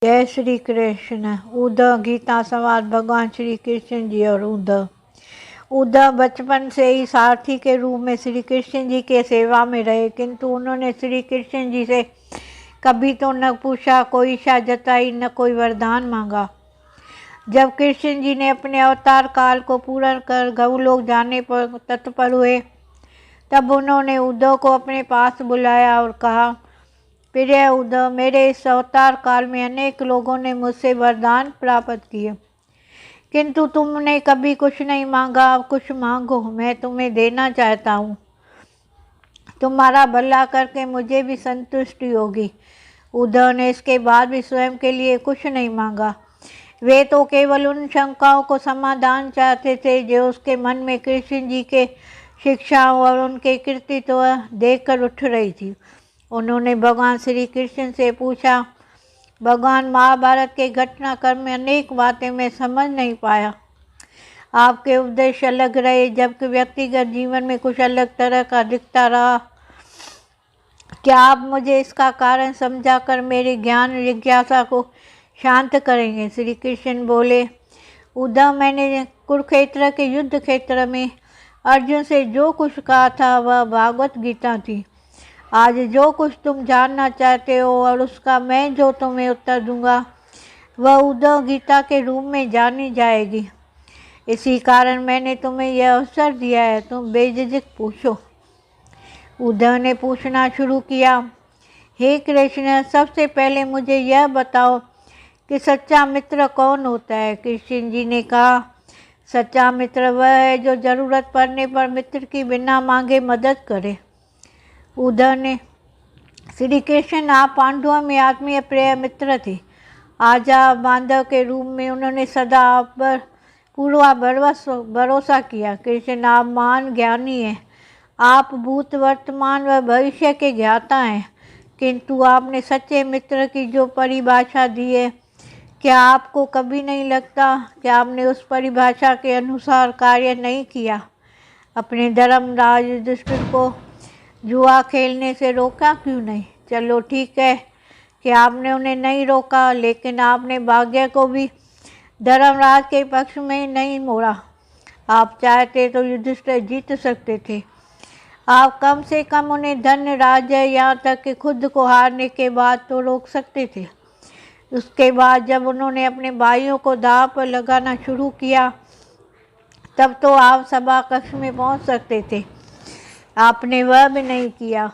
जय श्री कृष्ण। उद्धव गीता संवाद भगवान श्री कृष्ण जी और उद्धव बचपन से ही सारथी के रूप में श्री कृष्ण जी के सेवा में रहे, किंतु उन्होंने श्री कृष्ण जी से कभी तो न पूछा, कोई इच्छा जताई, न कोई वरदान मांगा। जब कृष्ण जी ने अपने अवतार काल को पूर्ण कर गौलोक जाने पर तत्पर हुए, तब उन्होंने उद्धव को अपने पास बुलाया और कहा, प्रिय उद्धव, मेरे इस अवतार काल में अनेक लोगों ने मुझसे वरदान प्राप्त किए, किंतु तुमने कभी कुछ नहीं मांगा। अब कुछ मांगो, मैं तुम्हें देना चाहता हूँ। तुम्हारा भला करके मुझे भी संतुष्टि होगी। उद्धव ने इसके बाद भी स्वयं के लिए कुछ नहीं मांगा। वे तो केवल उन शंकाओं को समाधान चाहते थे जो उसके मन में कृष्ण जी के शिक्षाओं और उनके कृतित्व देखकर उठ रही थी। उन्होंने भगवान श्री कृष्ण से पूछा, भगवान, महाभारत के घटनाक्रम में अनेक बातें मैं समझ नहीं पाया। आपके उपदेश अलग रहे, जबकि व्यक्तिगत जीवन में कुछ अलग तरह का दिखता रहा। क्या आप मुझे इसका कारण समझाकर मेरी ज्ञान जिज्ञासा को शांत करेंगे? श्री कृष्ण बोले, उद्धव, मैंने कुरुक्षेत्र के युद्ध क्षेत्र में अर्जुन से जो कुछ कहा था वह भागवत गीता थी। आज जो कुछ तुम जानना चाहते हो और उसका मैं जो तुम्हें उत्तर दूंगा, वह उद्धव गीता के रूप में जानी जाएगी। इसी कारण मैंने तुम्हें यह अवसर दिया है, तुम बेझिझक पूछो। उद्धव ने पूछना शुरू किया, हे कृष्ण, सबसे पहले मुझे यह बताओ कि सच्चा मित्र कौन होता है? कृष्ण जी ने कहा, सच्चा मित्र वह है जो जरूरत पड़ने पर मित्र की बिना मांगे मदद करे। उद्धव ने, श्री कृष्ण, आप पांडवों में आत्मीय प्रिय मित्र थे। आजा बांधव के रूप में उन्होंने सदा आप पर पूरा भरोसा किया। कृष्ण, आप महान ज्ञानी हैं। आप भूत, वर्तमान व भविष्य के ज्ञाता हैं, किंतु आपने सच्चे मित्र की जो परिभाषा दी है, क्या आपको कभी नहीं लगता कि आपने उस परिभाषा के अनुसार कार्य नहीं किया? अपने धर्मराज युधिष्ठिर को जुआ खेलने से रोका क्यों नहीं? चलो ठीक है कि आपने उन्हें नहीं रोका, लेकिन आपने भाग्य को भी धर्मराज के पक्ष में नहीं मोड़ा। आप चाहते तो युधिष्ठिर जीत सकते थे। आप कम से कम उन्हें धन, राज्य, यहाँ तक कि खुद को हारने के बाद तो रोक सकते थे। उसके बाद जब उन्होंने अपने भाइयों को दांव पर लगाना शुरू किया, तब तो आप सभा कक्ष में पहुँच सकते थे। आपने वह भी नहीं किया।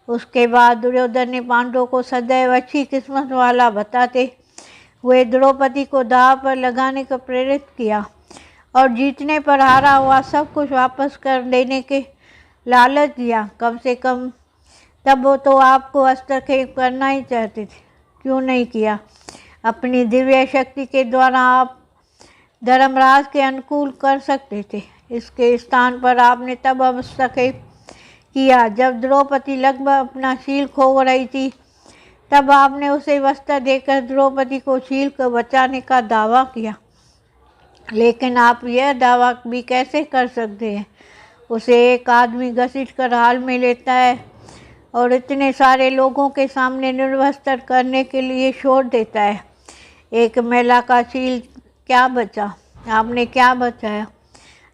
उसके बाद दुर्योधन ने पांडवों को सदैव अच्छी किस्मत वाला बताते हुए द्रौपदी को दांव पर लगाने को प्रेरित किया और जीतने पर हारा हुआ सब कुछ वापस कर देने के लालच दिया। कम से कम तब वो तो आपको हस्तक्षेप करना ही चाहते थे, क्यों नहीं किया? अपनी दिव्य शक्ति के द्वारा आप धर्मराज के अनुकूल कर सकते थे। इसके स्थान पर आपने तब हस्तक्षेप किया जब द्रौपदी लगभग अपना शील खो रही थी। तब आपने उसे वस्त्र देकर द्रौपदी को शील को बचाने का दावा किया। लेकिन आप यह दावा भी कैसे कर सकते हैं? उसे एक आदमी घसीट कर हाल में लेता है और इतने सारे लोगों के सामने निर्वस्त्र करने के लिए छोड़ देता है। एक महिला का शील क्या बचा? आपने क्या बचाया?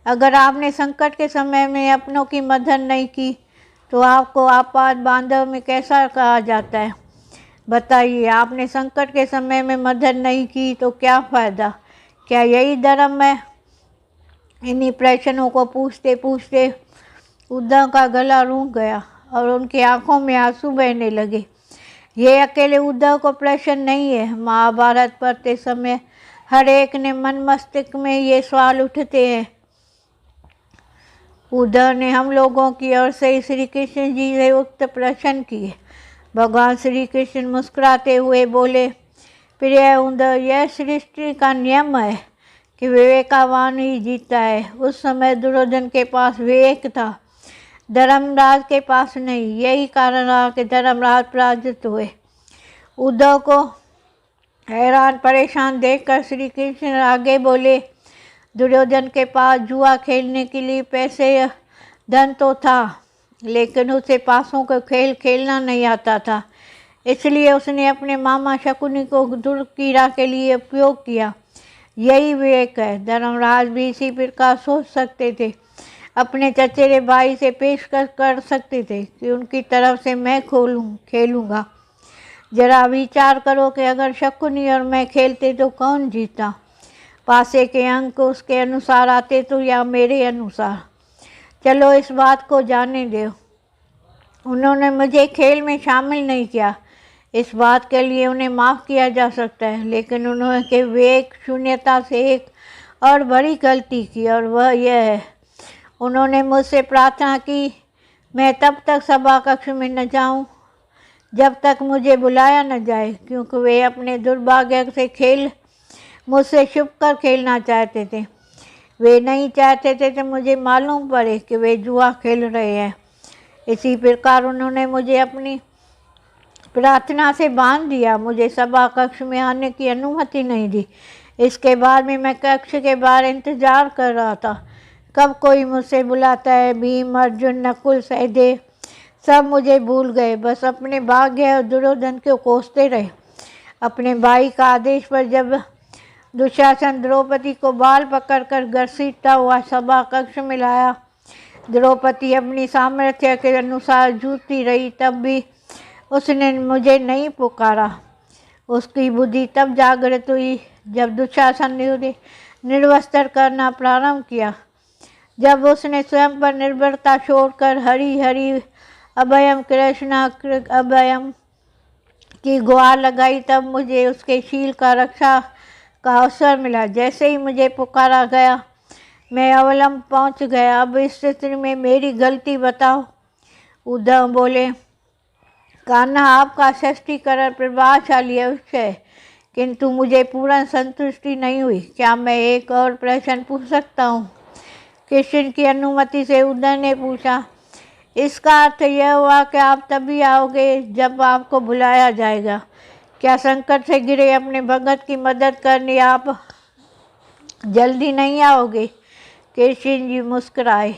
अगर आपने संकट के समय में अपनों की मदद नहीं की, तो आपको आपात बांधव में कैसा कहा जाता है? बताइए, आपने संकट के समय में मदद नहीं की तो क्या फ़ायदा? क्या यही धर्म है? इन्हीं प्रश्नों को पूछते पूछते उद्धव का गला रूंध गया और उनकी आंखों में आंसू बहने लगे। ये अकेले उद्धव को प्रश्न नहीं है, महाभारत पढ़ते समय हर एक ने मन मस्तिष्क में ये सवाल उठते हैं। उद्धव ने हम लोगों की ओर से श्री कृष्ण जी से उक्त प्रश्न किए। भगवान श्री कृष्ण मुस्कुराते हुए बोले, प्रिय उद्धव, यह सृष्टि का नियम है कि विवेकवान ही जीता है। उस समय दुर्योधन के पास विवेक था, धर्मराज के पास नहीं। यही कारण रहा कि धर्मराज पराजित हुए। उद्धव को हैरान परेशान देखकर श्री कृष्ण आगे बोले, दुर्योधन के पास जुआ खेलने के लिए पैसे या धन तो था, लेकिन उसे पासों का खेल खेलना नहीं आता था। इसलिए उसने अपने मामा शकुनी को दुर्क्रिया के लिए उपयोग किया। यही विवेक है। धर्मराज भी इसी प्रकार सोच सकते थे। अपने चचेरे भाई से पेशकश कर सकते थे कि उनकी तरफ से मैं खेलूँगा। जरा विचार करो कि अगर शकुनी और मैं खेलते तो कौन जीता? पासे के अंक उसके अनुसार आते तो या मेरे अनुसार? चलो इस बात को जाने दो। उन्होंने मुझे खेल में शामिल नहीं किया, इस बात के लिए उन्हें माफ़ किया जा सकता है, लेकिन उन्होंने विवेक शून्यता से एक और बड़ी गलती की, और वह यह है, उन्होंने मुझसे प्रार्थना की मैं तब तक सभा कक्ष में न जाऊं जब तक मुझे बुलाया न जाए, क्योंकि वे अपने दुर्भाग्य से खेल मुझसे छुप कर खेलना चाहते थे। वे नहीं चाहते थे कि मुझे मालूम पड़े कि वे जुआ खेल रहे हैं। इसी प्रकार उन्होंने मुझे अपनी प्रार्थना से बांध दिया, मुझे सभा कक्ष में आने की अनुमति नहीं दी। इसके बाद में मैं कक्ष के बाहर इंतजार कर रहा था, कब कोई मुझसे बुलाता है। भीम, अर्जुन, नकुल, सहदेव सब मुझे भूल गए, बस अपने भाग्य और दुर्योधन को कोसते रहे। अपने भाई का आदेश पर जब दुशासन द्रौपदी को बाल पकड़कर घसीटता हुआ सभा कक्ष में लाया, द्रौपदी अपनी सामर्थ्य के अनुसार जूझती रही, तब भी उसने मुझे नहीं पुकारा। उसकी बुद्धि तब जागृत हुई जब दुशासन ने निर्वस्त्र करना प्रारंभ किया। जब उसने स्वयं पर निर्भरता छोड़कर हरि हरि अभयम कृष्णा अभयम की गुहार लगाई, तब मुझे उसके शील का रक्षा का अवसर मिला। जैसे ही मुझे पुकारा गया मैं अवलंब पहुंच गया। अब इस स्थिति में मेरी गलती बताओ। उद्धव बोले, कान्हा आपका सशक्तिकरण प्रभावशाली अवश्य है, किंतु मुझे पूर्ण संतुष्टि नहीं हुई। क्या मैं एक और प्रश्न पूछ सकता हूँ? कृष्ण की अनुमति से उद्धव ने पूछा। इसका अर्थ यह हुआ कि आप तभी आओगे जब आपको बुलाया जाएगा। क्या संकट से गिरे अपने भगत की मदद करने आप जल्दी नहीं आओगे? कृष्ण जी मुस्कुराए।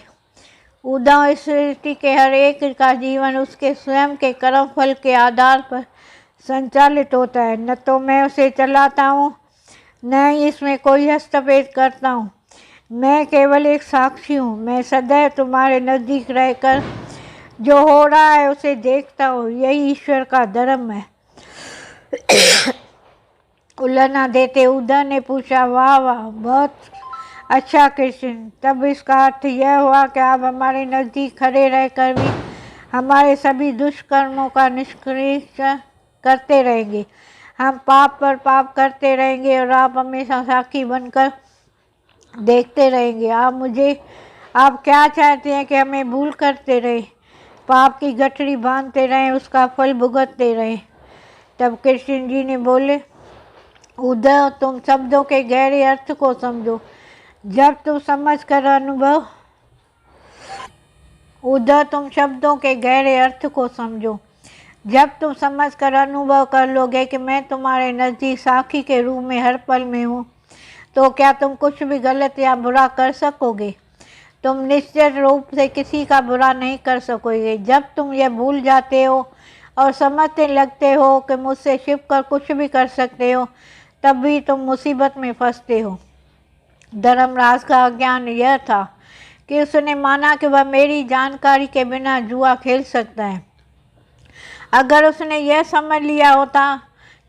उद्धव, इस सृष्टि के हर एक का जीवन उसके स्वयं के कर्म फल के आधार पर संचालित होता है। न तो मैं उसे चलाता हूँ, न ही इसमें कोई हस्तक्षेप करता हूँ। मैं केवल एक साक्षी हूँ। मैं सदैव तुम्हारे नज़दीक रहकर जो हो रहा है उसे देखता हूँ। यही ईश्वर का धर्म है। उल्लना देते उद्धव ने पूछा, वाह वाह, बहुत अच्छा कृष्ण, तब इसका अर्थ यह हुआ कि आप हमारे नज़दीक खड़े रहकर भी हमारे सभी दुष्कर्मों का निष्कर्ष करते रहेंगे। हम पाप पर पाप करते रहेंगे और आप हमेशा साक्षी बनकर देखते रहेंगे। आप क्या चाहते हैं कि हमें भूल करते रहे, पाप की गठरी बांधते रहें, उसका फल भुगतते रहें? तब कृष्ण जी ने बोले, उद्धव, तुम शब्दों के गहरे अर्थ को समझो। जब तुम समझ कर अनुभव उद्धव, तुम शब्दों के गहरे अर्थ को समझो। जब तुम समझ कर अनुभव कर लोगे कि मैं तुम्हारे नज़दीक साक्षी के रूप में हर पल में हूँ, तो क्या तुम कुछ भी गलत या बुरा कर सकोगे? तुम निश्चित रूप से किसी का बुरा नहीं कर सकोगे। जब तुम यह भूल जाते हो और समझने लगते हो कि मुझसे छिप कर कुछ भी कर सकते हो, तब भी तुम मुसीबत में फंसते हो। धर्मराज का अज्ञान यह था कि उसने माना कि वह मेरी जानकारी के बिना जुआ खेल सकता है। अगर उसने यह समझ लिया होता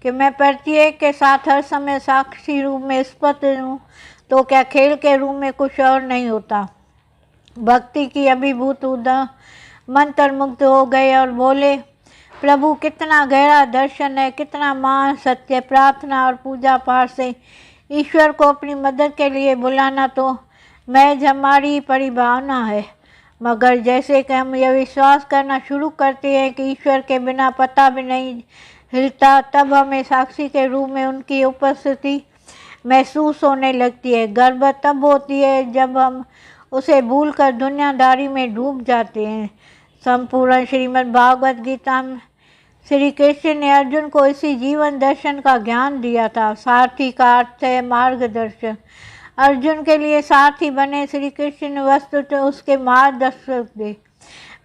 कि मैं प्रत्येक के साथ हर समय साक्षी रूप में स्पष्ट हूँ, तो क्या खेल के रूप में कुछ और नहीं होता? भक्ति की अभिभूत उद्धव मंत्रमुग्ध हो गए और बोले, प्रभु, कितना गहरा दर्शन है, कितना महान सत्य! प्रार्थना और पूजा पाठ से ईश्वर को अपनी मदद के लिए बुलाना तो महज हमारी परिभावना है, मगर जैसे कि हम यह विश्वास करना शुरू करते हैं कि ईश्वर के बिना पता भी नहीं हिलता, तब हमें साक्षी के रूप में उनकी उपस्थिति महसूस होने लगती है। गर्व तब होती है जब हम उसे भूलकर दुनियादारी में डूब जाते हैं। संपूर्ण श्रीमद् भागवत गीता में श्री कृष्ण ने अर्जुन को इसी जीवन दर्शन का ज्ञान दिया था। सारथी का अर्थ है मार्गदर्शन। अर्जुन के लिए सारथी बने श्री कृष्ण ने वस्तुतः उसके मार्गदर्शक थे।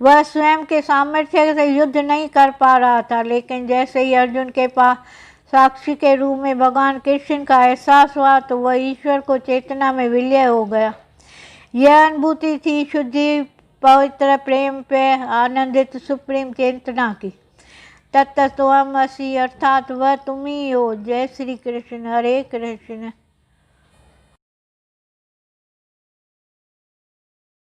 वह स्वयं के सामर्थ्य से युद्ध नहीं कर पा रहा था, लेकिन जैसे ही अर्जुन के पास साक्षी के रूप में भगवान कृष्ण का एहसास हुआ तो वह ईश्वर को चेतना में विलय हो गया। यह अनुभूति थी शुद्धि, पवित्र, प्रेम पे आनंदित सुप्रीम चेतना की। तत्तत्वमसि अर्थात वह तुम ही हो। जय श्री कृष्ण। हरे कृष्ण।